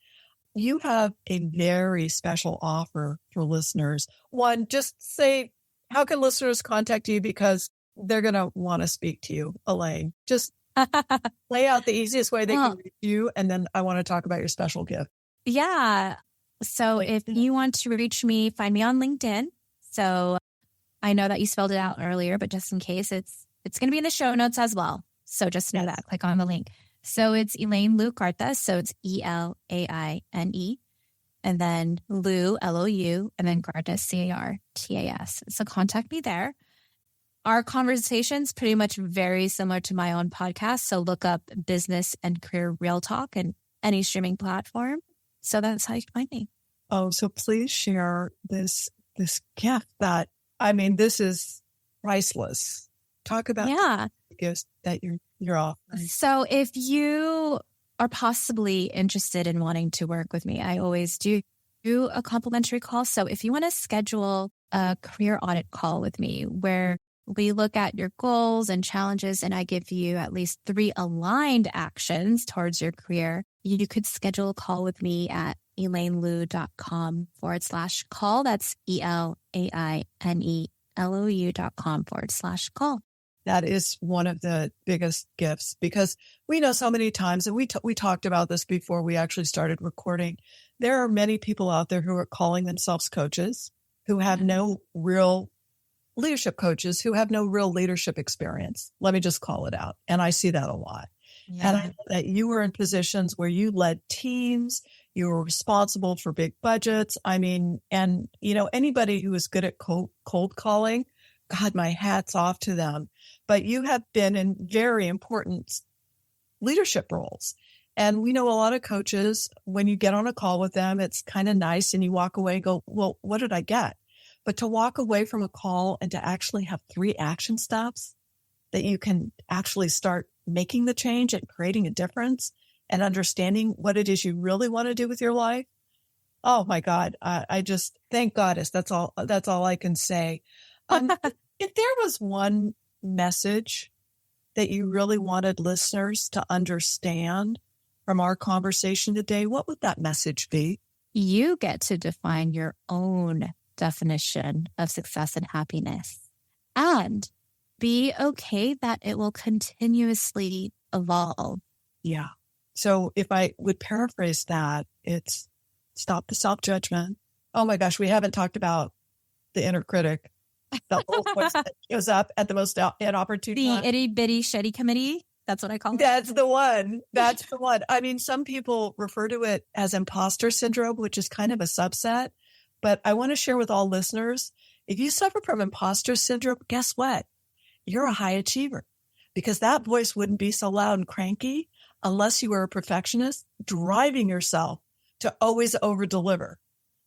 You have a very special offer for listeners. One, just say, how can listeners contact you? Because they're going to want to speak to you, Elaine. Just lay out the easiest way they can reach you. And then I want to talk about your special gift. Yeah. So if you want to reach me, find me on LinkedIn. So I know that you spelled it out earlier, but just in case, it's going to be in the show notes as well. So just know that. Click on the link. So it's Elaine Lou Cartas. So it's ELAINE. And then Lou, LOU, and then Cartas, CARTAS. So contact me there. Our conversation's pretty much very similar to my own podcast. So look up Business and Career Realtalk and any streaming platform. So that's how you can find me. Oh, so please share this gift that, this is priceless. Talk about the gifts that you're offering. So if you are possibly interested in wanting to work with me, I always do a complimentary call. So if you want to schedule a career audit call with me where we look at your goals and challenges and I give you at least 3 aligned actions towards your career, you could schedule a call with me at elainelou.com/call. That's ELAINELOU.com/call. That is one of the biggest gifts because we know so many times, and we talked about this before we actually started recording. There are many people out there who are calling themselves coaches who have no real leadership coaches who have no real leadership experience. Let me just call it out. And I see that a lot. Yeah. And I know that you were in positions where you led teams, you were responsible for big budgets. Anybody who is good at cold calling, God, my hat's off to them. But you have been in very important leadership roles. And we know a lot of coaches, when you get on a call with them, it's kind of nice and you walk away and go, well, what did I get? But to walk away from a call and to actually have 3 action steps that you can actually start making the change and creating a difference and understanding what it is you really want to do with your life. Oh my God. I just thank Goddess. That's all I can say. If there was one message that you really wanted listeners to understand from our conversation today, what would that message be? You get to define your own definition of success and happiness and be okay that it will continuously evolve. Yeah. So if I would paraphrase that, it's stop the self-judgment. Oh my gosh, we haven't talked about the inner critic. The old voice that shows up at the most inopportune time. The itty bitty shitty committee. That's what I call it. That's the one. That's the one. Some people refer to it as imposter syndrome, which is kind of a subset. But I want to share with all listeners, if you suffer from imposter syndrome, guess what? You're a high achiever because that voice wouldn't be so loud and cranky unless you were a perfectionist, driving yourself to always over deliver.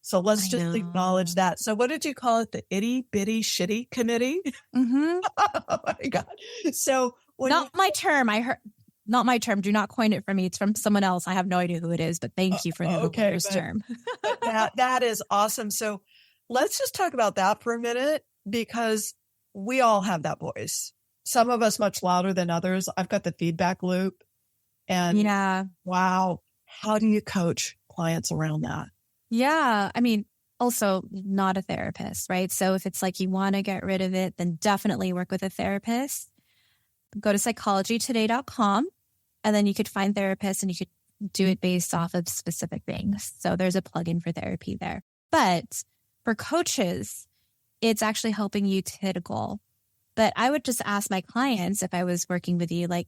So let's just acknowledge that. So what did you call it? The itty bitty shitty committee? Mm-hmm. Oh my God. So not my term. I heard, not my term. Do not coin it for me. It's from someone else. I have no idea who it is, but thank you for the term. that is awesome. So let's just talk about that for a minute because we all have that voice. Some of us much louder than others. I've got the feedback loop and wow. How do you coach clients around that? Yeah. Also not a therapist, right? So if it's like you want to get rid of it, then definitely work with a therapist. Go to psychologytoday.com And then you could find therapists and you could do it based off of specific things. So there's a plugin for therapy there. But for coaches, it's actually helping you to hit a goal. But I would just ask my clients, if I was working with you, like,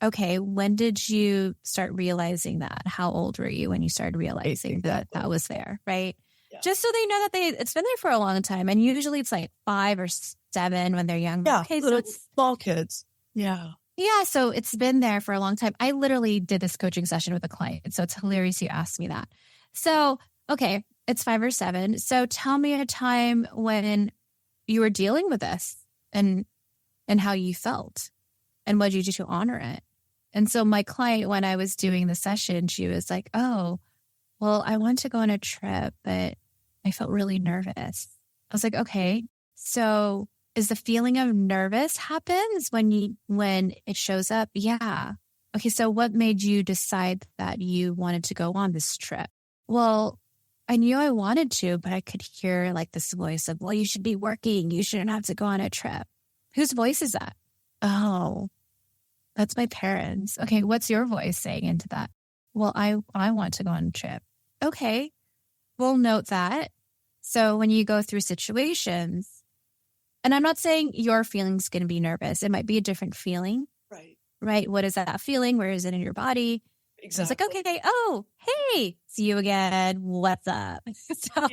okay, when did you start realizing that? How old were you when you started realizing that was there, right? Yeah. Just so they know that it's been there for a long time. And usually it's like 5 or 7 when they're young. Yeah, okay, so it's small kids. Yeah. Yeah, so it's been there for a long time. I literally did this coaching session with a client. So it's hilarious you asked me that. So, okay, it's 5 or 7. So tell me a time when you were dealing with this and how you felt and what you do to honor it. And so my client, when I was doing the session, she was like, oh, well, I want to go on a trip, but I felt really nervous. I was like, okay, so is the feeling of nervous happens when it shows up? Yeah. Okay, so what made you decide that you wanted to go on this trip? Well, I knew I wanted to, but I could hear like this voice of, well, you should be working. You shouldn't have to go on a trip. Whose voice is that? Oh, that's my parents. Okay, what's your voice saying into that? Well, I want to go on a trip. Okay, we'll note that. So when you go through situations, and I'm not saying your feeling's going to be nervous. It might be a different feeling. Right? What is that feeling? Where is it in your body? Exactly. It's like, okay, oh, hey, see you again. What's up? So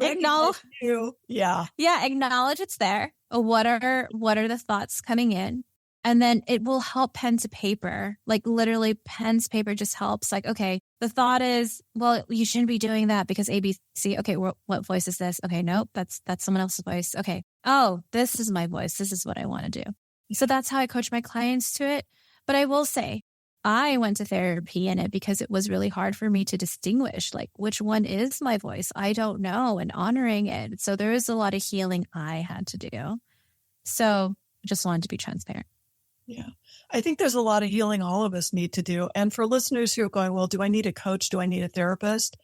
acknowledge you. Yeah. Yeah, acknowledge it's there. What are the thoughts coming in? And then it will help pen to paper. Like literally pen to paper just helps. Like, okay, the thought is, well, you shouldn't be doing that because ABC. Okay, what voice is this? Okay, nope, that's someone else's voice. Okay. Oh, this is my voice. This is what I want to do. So that's how I coach my clients to it. But I will say, I went to therapy in it because it was really hard for me to distinguish, like, which one is my voice? I don't know, and honoring it. So there is a lot of healing I had to do. So I just wanted to be transparent. Yeah. I think there's a lot of healing all of us need to do. And for listeners who are going, well, do I need a coach? Do I need a therapist?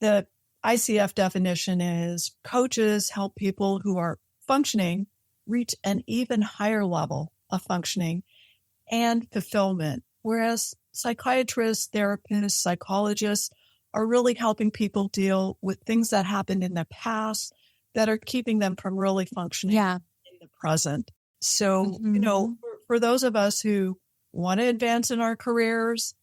The ICF definition is coaches help people who are functioning reach an even higher level of functioning and fulfillment. Whereas psychiatrists, therapists, psychologists are really helping people deal with things that happened in the past that are keeping them from really functioning in the present. So, for those of us who want to advance in our careers,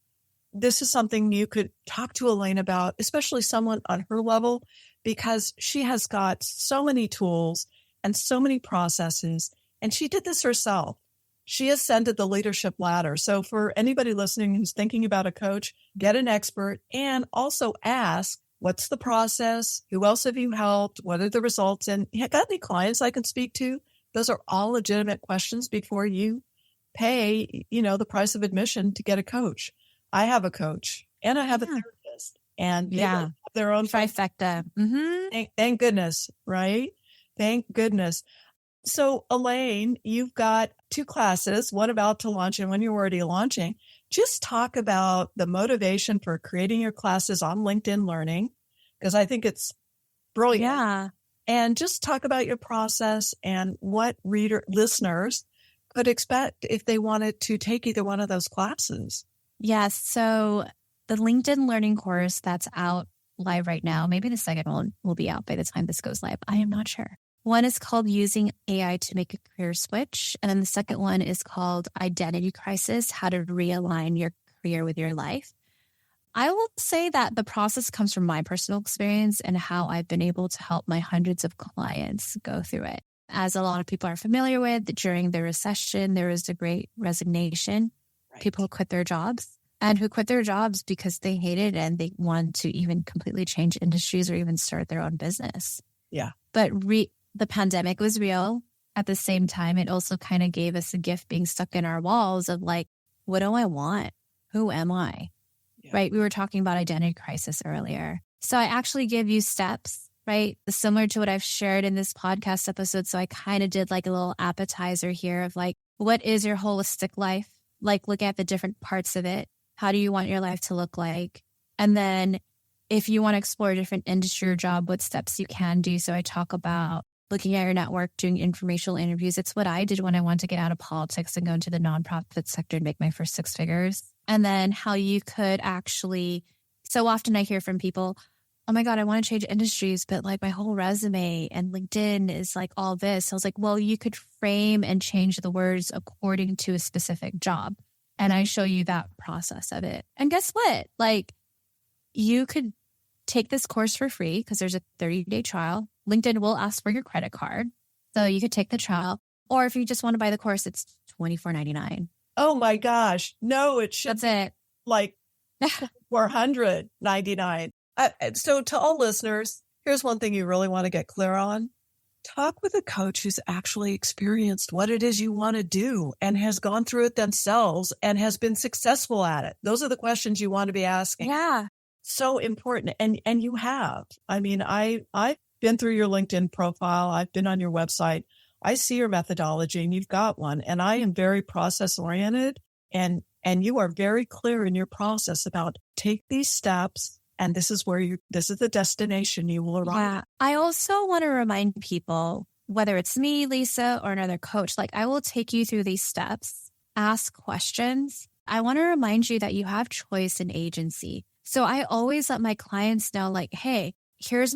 this is something you could talk to Elaine about, especially someone on her level, because she has got so many tools and so many processes, and she did this herself. She ascended the leadership ladder. So for anybody listening who's thinking about a coach, get an expert and also ask, what's the process? Who else have you helped? What are the results? And got any clients I can speak to? Those are all legitimate questions before you pay, the price of admission to get a coach. I have a coach and I have a therapist, and they have their own trifecta. Thank goodness, right? Thank goodness. So Elaine, you've got 2 classes, one about to launch and one you're already launching. Just talk about the motivation for creating your classes on LinkedIn Learning, because I think it's brilliant. Yeah. And just talk about your process and what listeners could expect if they wanted to take either one of those classes. Yes. So the LinkedIn Learning course that's out live right now, maybe the second one will be out by the time this goes live. I am not sure. One is called Using AI to Make a Career Switch. And then the second one is called Identity Crisis, How to Realign Your Career with Your Life. I will say that the process comes from my personal experience and how I've been able to help my hundreds of clients go through it. As a lot of people are familiar with, during the recession, there was a great resignation. Right. People quit their jobs and who quit their jobs because they hated it and they wanted to even completely change industries or even start their own business. Yeah. But the pandemic was real. At the same time, it also kind of gave us a gift being stuck in our walls of like, what do I want? Who am I? Yeah. Right? We were talking about identity crisis earlier. So I actually give you steps, right? Similar to what I've shared in this podcast episode. So I kind of did like a little appetizer here of like, what is your holistic life? Like look at the different parts of it. How do you want your life to look like? And then if you want to explore a different industry or job, what steps you can do. So I talk about looking at your network, doing informational interviews. It's what I did when I wanted to get out of politics and go into the nonprofit sector and make my first 6 figures. And then how you could actually, so often I hear from people, oh my God, I want to change industries, but like my whole resume and LinkedIn is like all this. I was like, well, you could frame and change the words according to a specific job. And I show you that process of it. And guess what? Like you could take this course for free because there's a 30-day trial. LinkedIn will ask for your credit card. So you could take the trial. Or if you just want to buy the course, it's $24.99. Oh my gosh. No, it should That's it. Like $499. So to all listeners, here's one thing you really want to get clear on. Talk with a coach who's actually experienced what it is you want to do and has gone through it themselves and has been successful at it. Those are the questions you want to be asking. Yeah. So important. And you have. I mean, I've been through your LinkedIn profile. I've been on your website. I see your methodology and you've got one. And I am very process oriented and you are very clear in your process about take these steps. And this is this is the destination you will arrive. Yeah. I also want to remind people, whether it's me, Lisa, or another coach, like I will take you through these steps, ask questions. I want to remind you that you have choice and agency. So I always let my clients know, like, hey, here's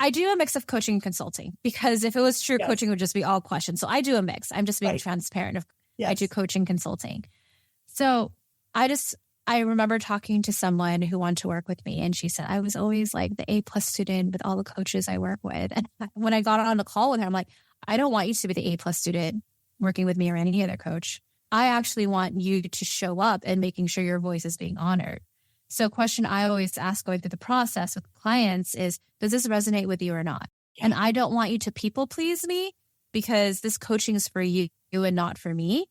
I do a mix of coaching and consulting because if it was true, coaching would just be all questions. So I do a mix. I'm just being transparent. I do coaching consulting. So I remember talking to someone who wanted to work with me and she said, I was always like the A+ student with all the coaches I work with. And when I got on the call with her, I'm like, I don't want you to be the A+ student working with me or any other coach. I actually want you to show up and making sure your voice is being honored. So a question I always ask going through the process with clients is, does this resonate with you or not? Yeah. And I don't want you to people please me because this coaching is for you and not for me.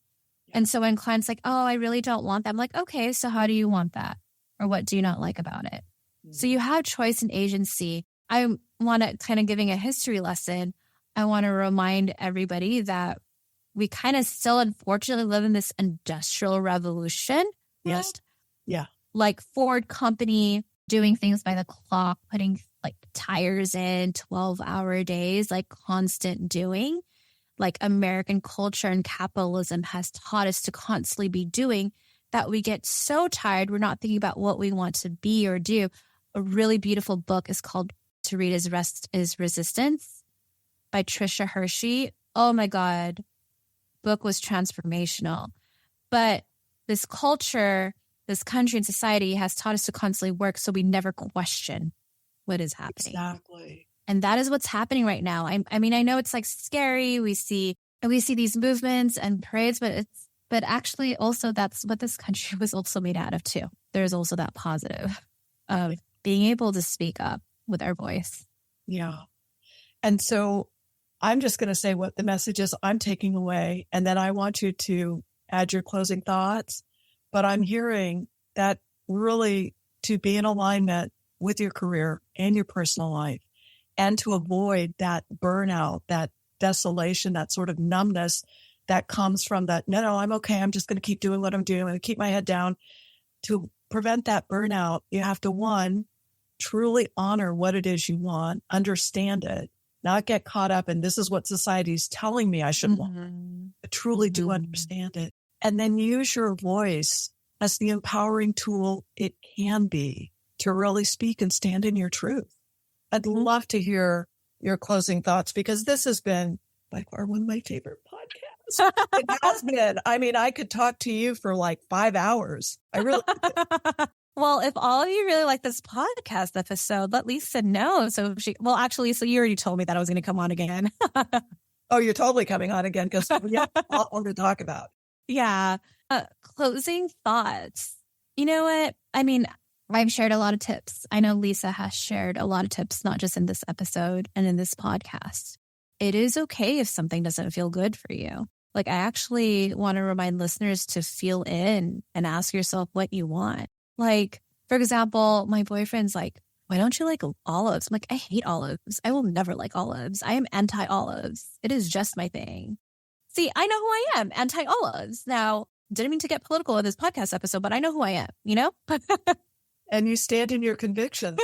And so when clients like, oh, I really don't want that, I'm like, okay, so how do you want that? Or what do you not like about it? Mm-hmm. So you have choice and agency. I want to kind of giving a history lesson. I want to remind everybody that we kind of still unfortunately live in this industrial revolution. Yes. Yeah. Like Ford company doing things by the clock, putting like tires in 12-hour days, like constant doing. Like American culture and capitalism has taught us to constantly be doing that we get so tired. We're not thinking about what we want to be or do. A really beautiful book is called To Read is Rest is Resistance by Trisha Hershey. Oh my God. Book was transformational. But this culture, this country and society has taught us to constantly work so we never question what is happening. Exactly. And that is what's happening right now. I mean, I know it's like scary. We see these movements and parades, but actually also that's what this country was also made out of too. There's also that positive of being able to speak up with our voice. Yeah. And so I'm just going to say what the message is I'm taking away. And then I want you to add your closing thoughts. But I'm hearing that really to be in alignment with your career and your personal life. And to avoid that burnout, that desolation, that sort of numbness that comes from that, no, I'm okay. I'm just going to keep doing what I'm doing. I'm going to keep my head down. To prevent that burnout, you have to, one, truly honor what it is you want, understand it, not get caught up in this is what society's telling me I should want, but truly do understand it. And then use your voice as the empowering tool it can be to really speak and stand in your truth. I'd love to hear your closing thoughts because this has been by far one of my favorite podcasts. It has been. I mean, I could talk to you for like 5 hours. I really Well, if all of you really like this podcast episode, let Lisa know. So actually, Lisa, you already told me that I was going to come on again. Oh, you're totally coming on again because we have a lot more to talk about. Yeah. Closing thoughts. You know what? I mean, I've shared a lot of tips. I know Lisa has shared a lot of tips, not just in this episode and in this podcast. It is okay if something doesn't feel good for you. Like I actually want to remind listeners to feel in and ask yourself what you want. Like, for example, my boyfriend's like, why don't you like olives? I'm like, I hate olives. I will never like olives. I am anti-olives. It is just my thing. See, I know who I am, anti-olives. Now, didn't mean to get political in this podcast episode, but I know who I am, you know? And you stand in your convictions.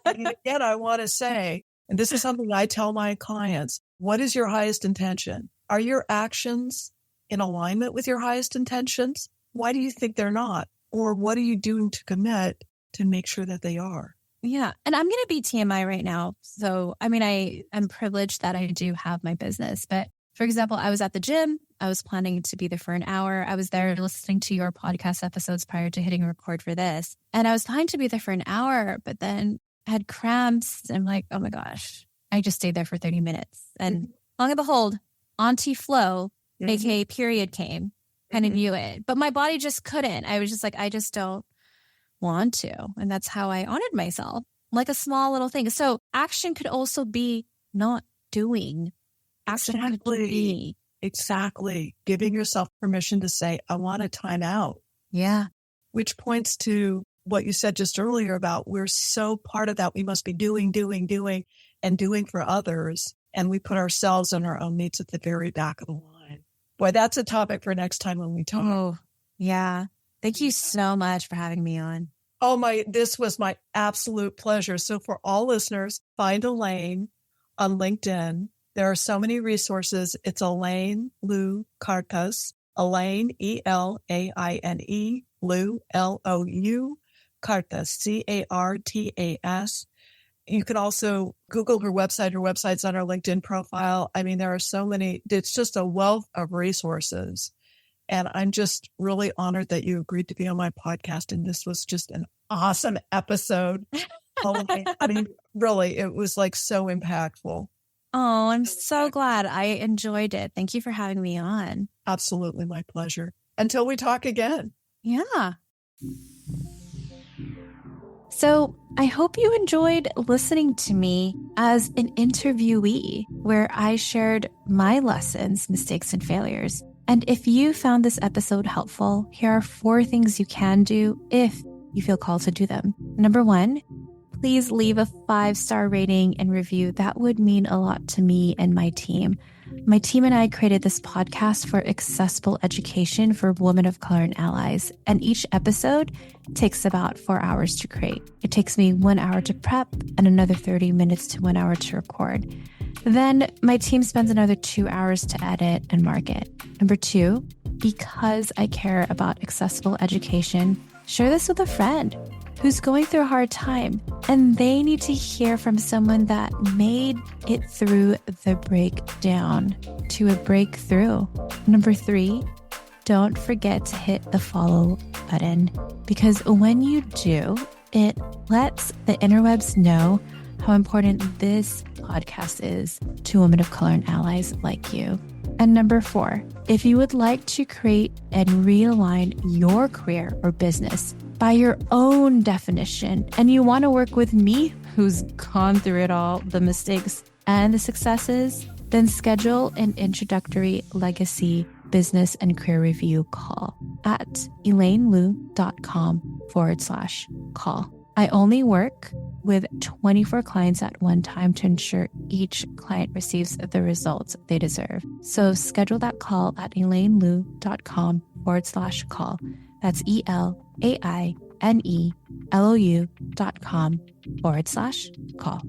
And again, I want to say, and this is something I tell my clients, What is your highest intention? Are your actions in alignment with your highest intentions? Why do you think they're not? Or what are you doing to commit to make sure that they are? Yeah. And I'm going to be TMI right now. So, I mean, I am privileged that I do have my business. But for example, I was at the gym. I was planning to be there for an hour. I was there listening to your podcast episodes prior to hitting record for this. And I was planning to be there for an hour, but then I had cramps. I'm like, oh my gosh, I just stayed there for 30 minutes. And long and behold, Auntie Flo, aka period came, kind of knew it. But my body just couldn't. I was just like, I just don't want to. And that's how I honored myself, like a small little thing. So action could also be not doing. Action could be. Exactly. Giving yourself permission to say, I want a time out. Yeah. Which points to what you said just earlier about we're so part of that. We must be doing, and doing for others. And we put ourselves and our own needs at the very back of the line. Boy, that's a topic for next time when we talk. Oh, yeah. Thank you so much for having me on. Oh, this was my absolute pleasure. So for all listeners, find Elaine on LinkedIn. There are so many resources. It's Elaine Lou Cartas, Elaine, Elaine, Lou, Lou, Cartas, Cartas. You can also Google her website. Her website's on her LinkedIn profile. I mean, there are so many. It's just a wealth of resources. And I'm just really honored that you agreed to be on my podcast. And this was just an awesome episode. I mean, really, it was like so impactful. Oh, I'm so glad. I enjoyed it. Thank you for having me on. Absolutely my pleasure. Until we talk again. Yeah. So I hope you enjoyed listening to me as an interviewee where I shared my lessons, mistakes, and failures. And if you found this episode helpful, here are 4 things you can do if you feel called to do them. Number 1, please leave a 5-star rating and review. That would mean a lot to me and my team. My team and I created this podcast for accessible education for women of color and allies. And each episode takes about 4 hours to create. It takes me 1 hour to prep and another 30 minutes to 1 hour to record. Then my team spends another 2 hours to edit and market. Number 2, because I care about accessible education, share this with a friend who's going through a hard time, and they need to hear from someone that made it through the breakdown to a breakthrough. Number 3, don't forget to hit the follow button, because when you do, it lets the interwebs know how important this podcast is to women of color and allies like you. And number 4, if you would like to create and realign your career or business by your own definition, and you want to work with me, who's gone through it all, the mistakes and the successes, then schedule an introductory legacy business and career review call at elainelu.com/call. I only work with 24 clients at one time to ensure each client receives the results they deserve. So schedule that call at elainelu.com/call. That's ELAINELOU.com/call.